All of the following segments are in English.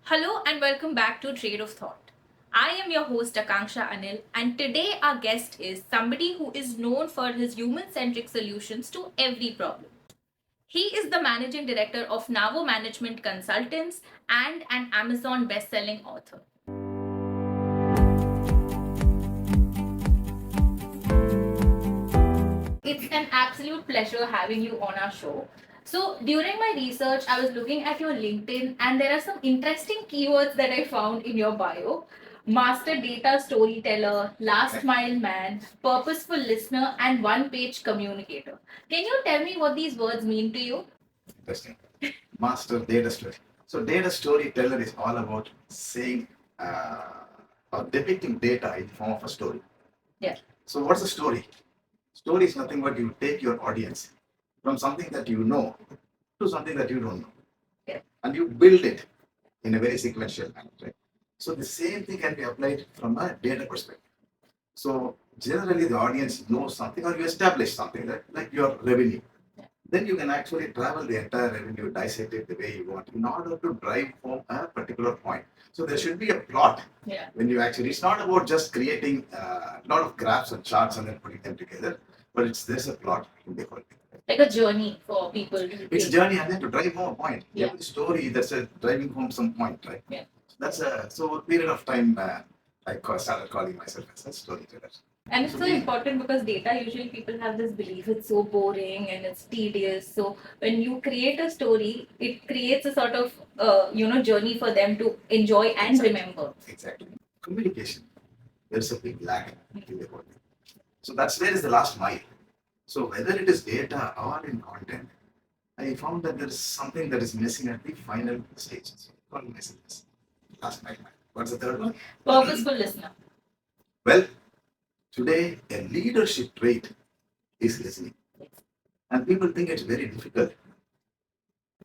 Hello and welcome back to Trade of Thought. I am your host Akanksha Anil, and today our guest is somebody who is known for his human centric solutions to every problem. He is the managing director of Navo Management Consultants and an Amazon best-selling author. It's an absolute pleasure having you on our show. So, during my research, I was looking at your LinkedIn, and there are some interesting keywords that I found in your bio: master data storyteller, last mile man, purposeful listener, and one page communicator. Can you tell me what these words mean to you? Interesting. Master data story. So data storyteller is all about saying or depicting data in the form of a story. Yeah. So what's a story? Story is nothing but you take your audience from something that you know to something that you don't know. Yeah. And you build it in a very sequential manner, right? So the same thing can be applied from a data perspective. So generally the audience knows something or you establish something, right? Like your revenue. Then you can actually travel the entire revenue, dissect it the way you want in order to drive home a particular point. So there should be a plot. Yeah. When you actually, it's not about just creating a lot of graphs and charts and then putting them together, but there's a plot in the whole thing. Like a journey for people to It's a journey and then to drive home a point. Yeah. Every story, there's a driving home some point, right? Yeah. So a period of time, started calling myself as a storyteller. And it's so important because data, usually people have this belief it's so boring and it's tedious. So when you create a story, it creates a sort of journey for them to enjoy and remember. Exactly. Communication. There's a big lack in the whole thing. So that's where is the last mile. So whether it is data or in content, I found that there is something that is missing at the final stage. So I call myself this last mile. What's the third one? Purposeful listener. Well, today a leadership trait is listening. And people think it's very difficult.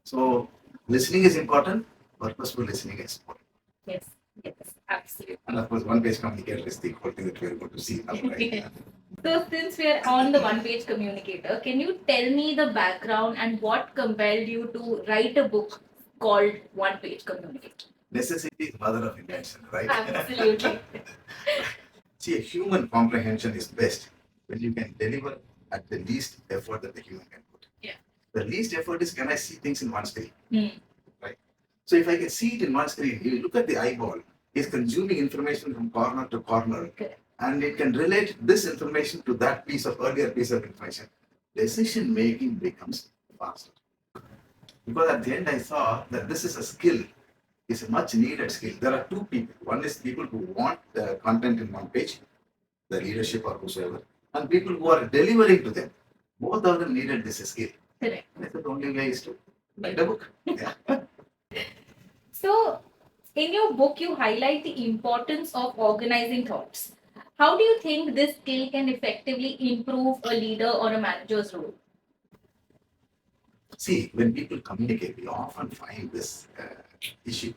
So listening is important, purposeful listening is important. Yes, yes, absolutely. And of course, one page communicator is the whole thing that we are going to see now, right? So since we are on the one page communicator, can you tell me the background and what compelled you to write a book called One Page Communicator? Necessity is mother of invention, right? Absolutely. See, a human comprehension is best when you can deliver at the least effort that the human can put. Yeah. The least effort is, can I see things in one screen? Mm. Right? So if I can see it in one screen, you look at the eyeball, it's consuming information from corner to corner. Okay. And it can relate this information to that earlier piece of information. Decision making becomes faster. Because at the end I saw that this is a skill, it's a much needed skill. There are two people. One is people who want the content in one page, the leadership or whosoever, and people who are delivering to them. Both of them needed this skill. Correct. That's the only way is to write a book. Yeah. So, in your book, you highlight the importance of organizing thoughts. How do you think this skill can effectively improve a leader or a manager's role? See, when people communicate, we often find this issue.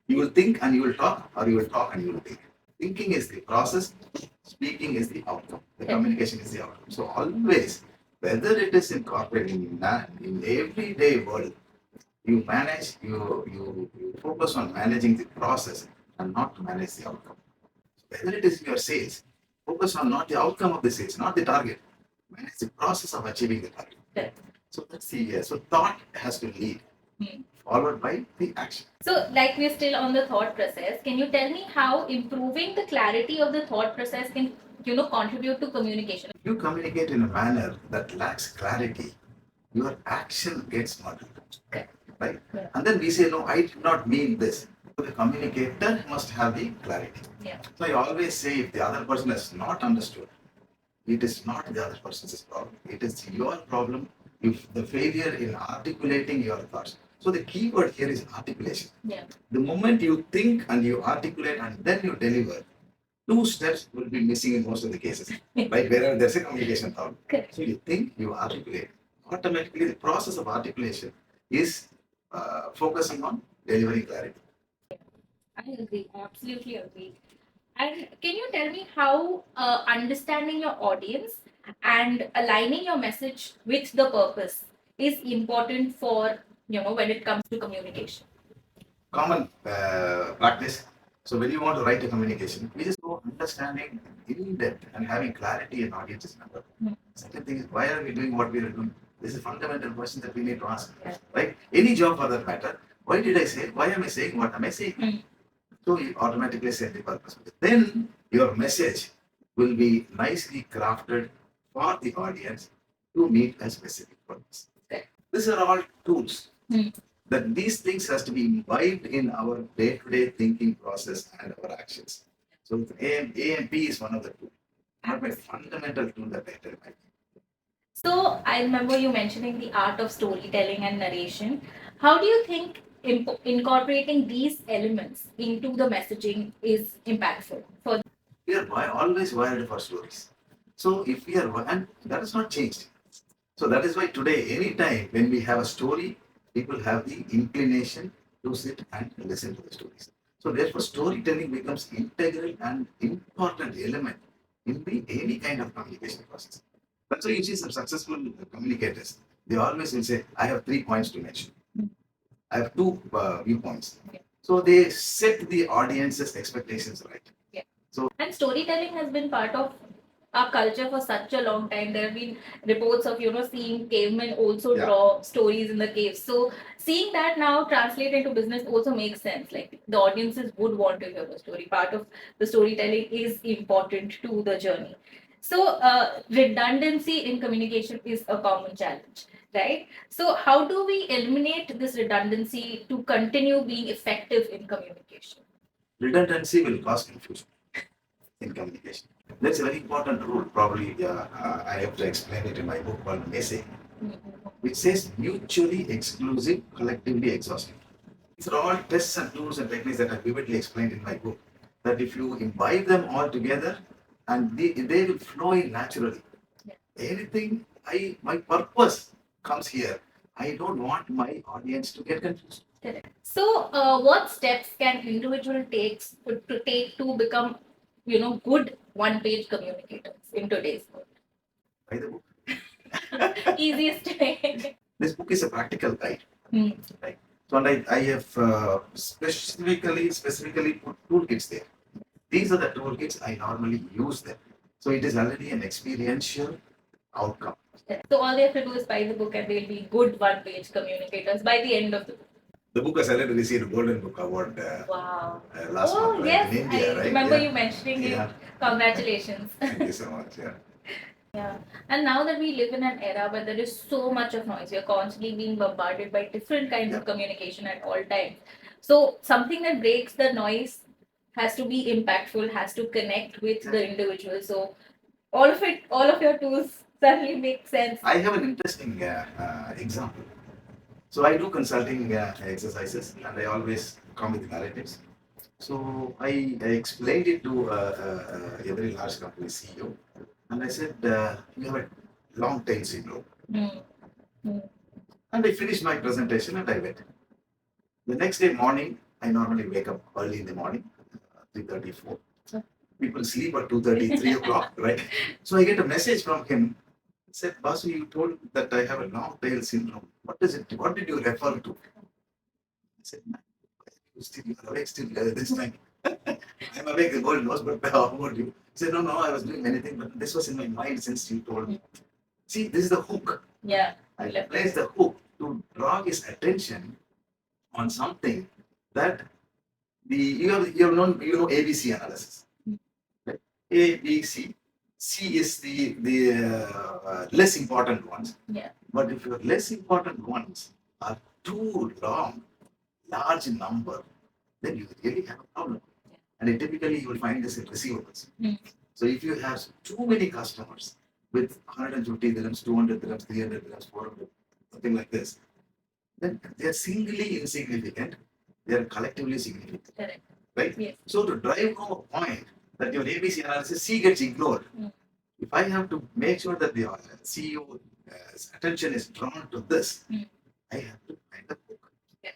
You will think and you will talk, or you will talk and you will think. Thinking is the process, speaking is the outcome, the communication is the outcome. So always, whether it is in corporate, in everyday world, you manage, you focus on managing the process and not to manage the outcome. Whether it is your sales, focus on not the outcome of the sales, not the target. Manage the process of achieving the target. Yeah. So that's the so thought has to lead, followed by the action. So, like we're still on the thought process, can you tell me how improving the clarity of the thought process can contribute to communication? If you communicate in a manner that lacks clarity, your action gets muddled. Okay. Right? Yeah. And then we say, no, I did not mean this. So the communicator must have the clarity. Yeah. So I always say, if the other person has not understood, it is not the other person's problem. It is your problem if the failure in articulating your thoughts. So the key word here is articulation. Yeah. The moment you think and you articulate and then you deliver, two steps will be missing in most of the cases, right? Wherever there's a communication problem. Correct. So you think, you articulate. Automatically, the process of articulation is focusing on delivering clarity. I agree, absolutely agree. And can you tell me how understanding your audience and aligning your message with the purpose is important for when it comes to communication? common practice. So when you want to write a communication, we just go understanding in depth and having clarity in audience's number. Second thing is, why are we doing what we are doing? This is a fundamental question that we need to ask, right? Any job for that matter. Why did I say? Why am I saying what am I saying? So you automatically set the purpose. Then your message will be nicely crafted for the audience to meet a specific purpose. These are all tools. That these things has to be imbibed in our day-to-day thinking process and our actions. So AMP is one of the two. Not a fundamental tool that I tell my people. So I remember you mentioning the art of storytelling and narration. How do you think incorporating these elements into the messaging is impactful for? We are always wired for stories. So if we are, and that has not changed. So that is why today, anytime when we have a story, people have the inclination to sit and listen to the stories. So therefore, storytelling becomes integral and important element in the any kind of communication process. That's why you see some successful communicators. They always will say, "I have 3 points to mention. I have two viewpoints." So they set the audience's expectations right. And storytelling has been part of our culture for such a long time. There have been reports of seeing cavemen also draw stories in the caves. So seeing that now translate into business also makes sense. Like the audiences would want to hear the story. Part of the storytelling is important to the journey. So redundancy in communication is a common challenge, right? So how do we eliminate this redundancy to continue being effective in communication? Redundancy will cause confusion in communication. That's a very important rule. Probably I have to explain it in my book called Message, which says mutually exclusive, collectively exhausting. These are all tests and tools and techniques that are vividly explained in my book. That if you imbibe them all together, and they will flow in naturally. Anything my purpose comes here. I don't want my audience to get confused. Correct. So, what steps can individual take to become, good one-page communicators in today's world? By the book. Easiest way. This book is a practical guide. Hmm. Right. So and I have specifically put toolkits there. These are the toolkits I normally use them. So it is already an experiential outcome. So all they have to do is buy the book and they'll be good one-page communicators by the end of the book. The book has already received a Golden Book Award Wow. last month, right? Yes, In India, I right? remember you mentioning it. Congratulations. Thank you so much. Yeah. Yeah. And now that we live in an era where there is so much of noise, we are constantly being bombarded by different kinds of communication at all times. So something that breaks the noise has to be impactful, has to connect with the individual. So all of your tools certainly make sense. I have an interesting example. So I do consulting exercises and I always come with narratives. So I explained it to a very large company CEO and I said, you have a long tail syndrome. And I finished my presentation and I went. The next day morning, I normally wake up early in the morning, 3:34. People sleep at 2:30, 3 o'clock, right? So I get a message from him. He said, Basu, you told that I have a long tail syndrome. What is it? What did you refer to? I said, man, you are awake still this time. I'm awake, the world knows, but how about you? He said, no, I was doing anything, but this was in my mind since you told me. See, this is the hook. Yeah. I placed the hook to draw his attention on something that you know ABC analysis. Right? A, B, C. C is the less important ones. Yeah. But if your less important ones are too large number, then you really have a problem. Yeah. And typically you will find this in receivables. So if you have too many customers with 150 dirhams, 200 dirhams, 300 dirhams, 400, something like this, then they are singly insignificant, they are collectively significant. Correct. Right? Yes. So to drive home a point that your ABC analysis C gets ignored, if I have to make sure that the CEO's attention is drawn to this, I have to find a book. Yeah.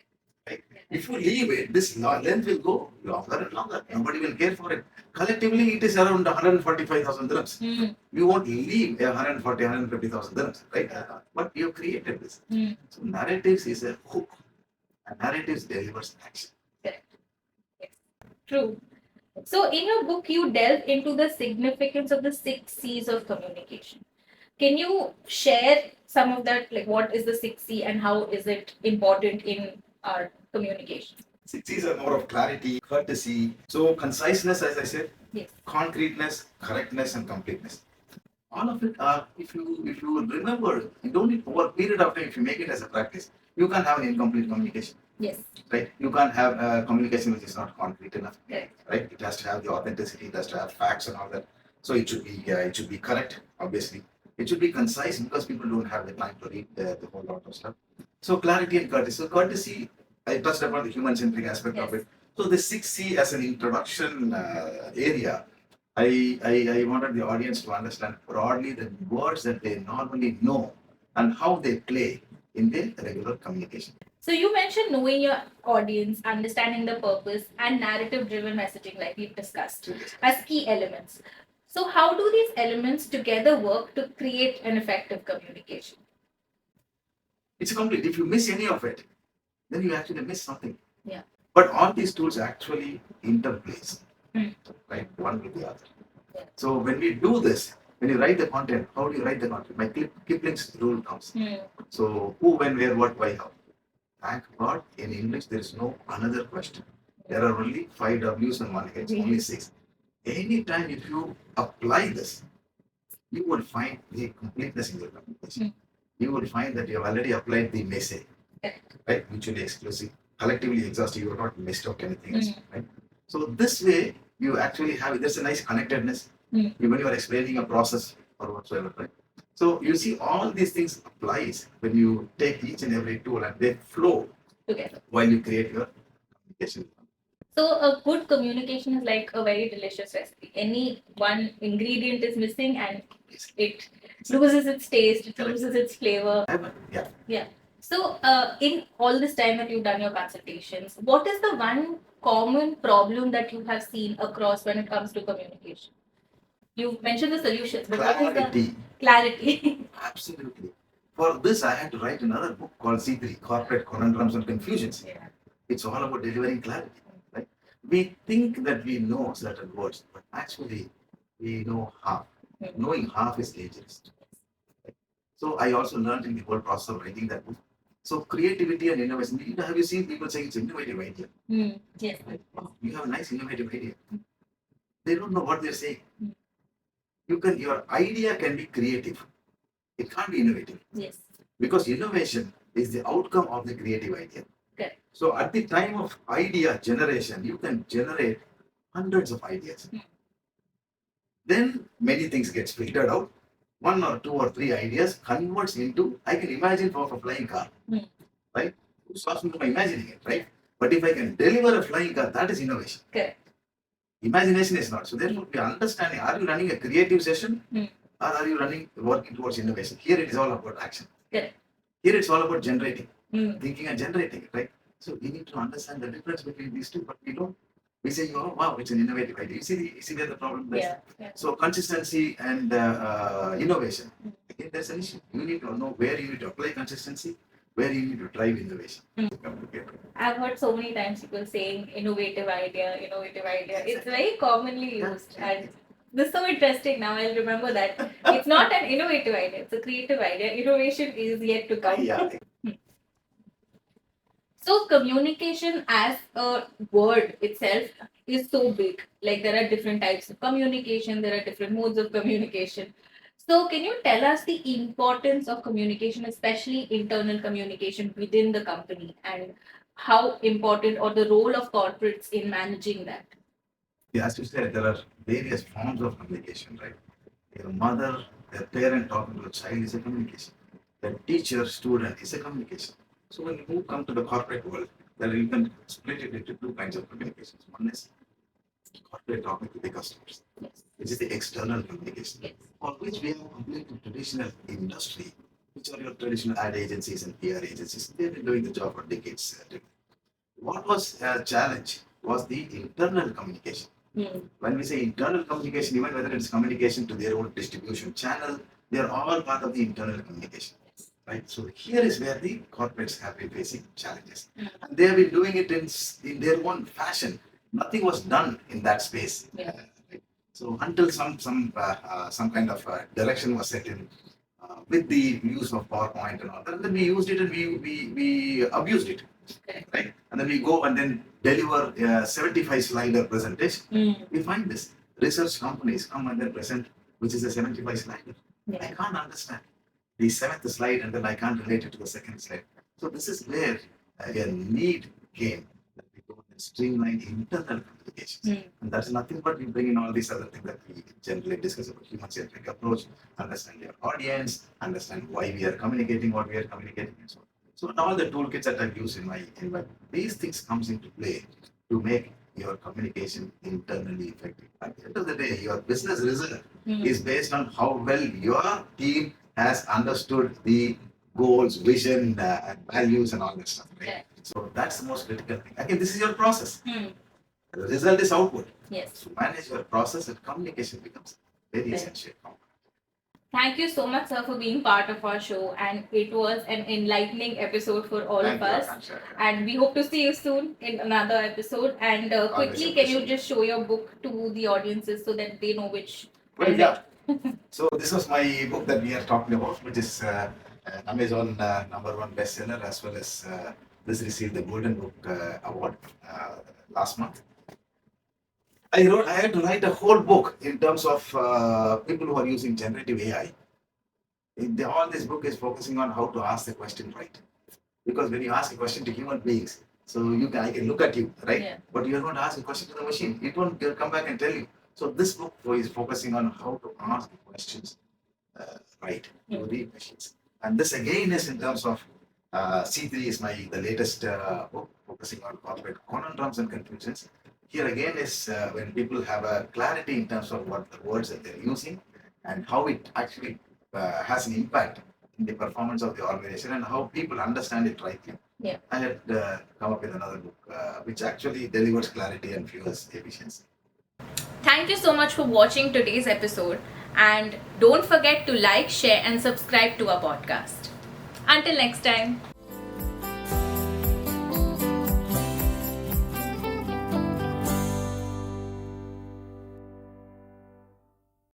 Right? Yeah. If you leave it, this length will go longer and longer. Yeah. Nobody will care for it. Collectively, it is around 145,000 dirhams. You won't leave 140, 150,000 dirhams, right? But you have created this. So narratives is a hook. And narratives delivers action. True. So, in your book, you delve into the significance of the 6 C's of communication. Can you share some of that? Like, what is the 6C and how is it important in our communication? 6 C's are more of clarity, courtesy, so conciseness, as I said, Yes. concreteness, correctness, and completeness. All of it are, if you remember, you don't need over a period of time, if you make it as a practice, you can't have an incomplete communication. Yes. Right? You can't have a communication which is not concrete enough. Correct. Right? It has to have the authenticity, it has to have facts and all that. So it should be correct, obviously. It should be concise because people don't have the time to read the whole lot of stuff. So clarity and courtesy. So courtesy, I touched upon the human-centric aspect of Yes. it. So the 6C as an introduction area, I wanted the audience to understand broadly the words that they normally know and how they play in their regular communication. So you mentioned knowing your audience, understanding the purpose, and narrative-driven messaging, like we've discussed, as key elements. So how do these elements together work to create an effective communication? It's complete. If you miss any of it, then you actually miss something. Yeah. But all these tools actually interplace, right? One with the other. Yeah. So when we do this, when you write the content, how do you write the content? My Kipling's rule comes. So who, when, where, what, why, how. Thank God in English there is no another question. There are only 5 W's and 1 H, only 6. Anytime if you apply this, you will find the completeness in your communication. You will find that you have already applied the message, right? Mutually exclusive, collectively exhaustive. You have not missed out anything else, right? So this way, you actually have there's a nice connectedness when you are explaining a process or whatsoever, right? So you see all these things applies when you take each and every tool and they flow Together. while you create your communication. So a good communication is like a very delicious recipe. Any one ingredient is missing and it loses its taste, it loses its flavor. Yeah. Yeah. So in all this time that you've done your consultations, what is the one common problem that you have seen across when it comes to communication? You mentioned the solutions, but what is the clarity? Absolutely. For this, I had to write another book called C3, Corporate Conundrums and Confusions. Yeah. It's all about delivering clarity, right? We think that we know certain words, but actually we know half. Knowing half is dangerous. Right? So I also learned in the whole process of writing that book. So creativity and innovation. Have you seen people saying it's an innovative idea? Yes. Right? Wow, you have a nice innovative idea. They don't know what they're saying. Your idea can be creative. It can't be innovative. Yes. Because innovation is the outcome of the creative idea. Correct. So at the time of idea generation, you can generate hundreds of ideas. Then many things gets filtered out. 1 or 2 or 3 ideas converts into, I can imagine of a flying car. Right? Who stops me from imagining it, right? But if I can deliver a flying car, that is innovation. Correct. Imagination is not. So therefore, we are understanding, are you running a creative session or are you working towards innovation? Here it is all about action. Correct. Here it's all about generating, thinking and generating it, right? So we need to understand the difference between these two, but we don't. We say, oh wow, it's an innovative idea. You see where the problem is? Yeah. So consistency and innovation. Again, there's an issue. You need to know where you need to apply consistency, where you need to drive innovation. I've heard so many times people saying innovative idea. It's very commonly used. And this is so interesting now. I'll remember that. It's not an innovative idea, it's a creative idea. Innovation is yet to come. Yeah. So communication as a word itself is so big. Like there are different types of communication, there are different modes of communication. So can you tell us the importance of communication, especially internal communication within the company, and how important or the role of corporates in managing that? Yeah, as you said, there are various forms of communication, right? Your mother, a parent talking to a child is a communication. The teacher, student is a communication. So when you come to the corporate world, then you can split it into 2 kinds of communications. One is corporate talking to the customers, which is the external communication, for which we have completely traditional industry, which are your traditional ad agencies and PR agencies. They've been doing the job for decades. What was a challenge was the internal communication. When we say internal communication, even whether it's communication to their own distribution channel, they are all part of the internal communication. Right? So here is where the corporates have been facing challenges. And they have been doing it in their own fashion. nothing was done in that space. Yeah. So until some kind of direction was set in with the use of PowerPoint and all that, and then we used it and we abused it, right? And then we go and then deliver a 75 slider presentation. We find this research companies come and then present, which is a 75 slider. Yeah. I can't understand the seventh slide and then I can't relate it to the second slide. So this is where a need came that we go and streamline internal communications. And that's nothing but we bring in all these other things that we generally discuss about human-centric approach, understand your audience, understand why we are communicating, what we are communicating, and so on. So all the toolkits that I've used in my these things comes into play to make your communication internally effective. At the end of the day, your business result is based on how well your team has understood the goals, vision, and values, and all that stuff. Right? Yeah. So that's the most critical thing. Again, this is your process. Hmm. The result is output. Yes. So manage your process, and communication becomes very Yeah. essential. Thank you so much, sir, for being part of our show, and it was an enlightening episode for all Thank of you, us. Akanksha. And we hope to see you soon in another episode. And quickly, can you just show your book to the audiences so that they know which? Well, yeah. So this was my book that we are talking about, which is an Amazon #1 bestseller, as well as this received the Golden Book Award last month. I had to write a whole book in terms of people who are using generative AI. All this book is focusing on how to ask the question right. Because when you ask a question to human beings, so I can look at you, right? Yeah. But you're going to ask a question to the machine. It won't come back and tell you. So this book is focusing on how to ask the questions right to the machines. And this again is in terms of C3 is the latest book focusing on corporate conundrums and confusions. Here again is when people have a clarity in terms of what the words that they're using and how it actually has an impact in the performance of the organization and how people understand it rightly. Yeah. I had come up with another book which actually delivers clarity and fuels efficiency. Thank you so much for watching today's episode. And don't forget to like, share, and subscribe to our podcast. Until next time.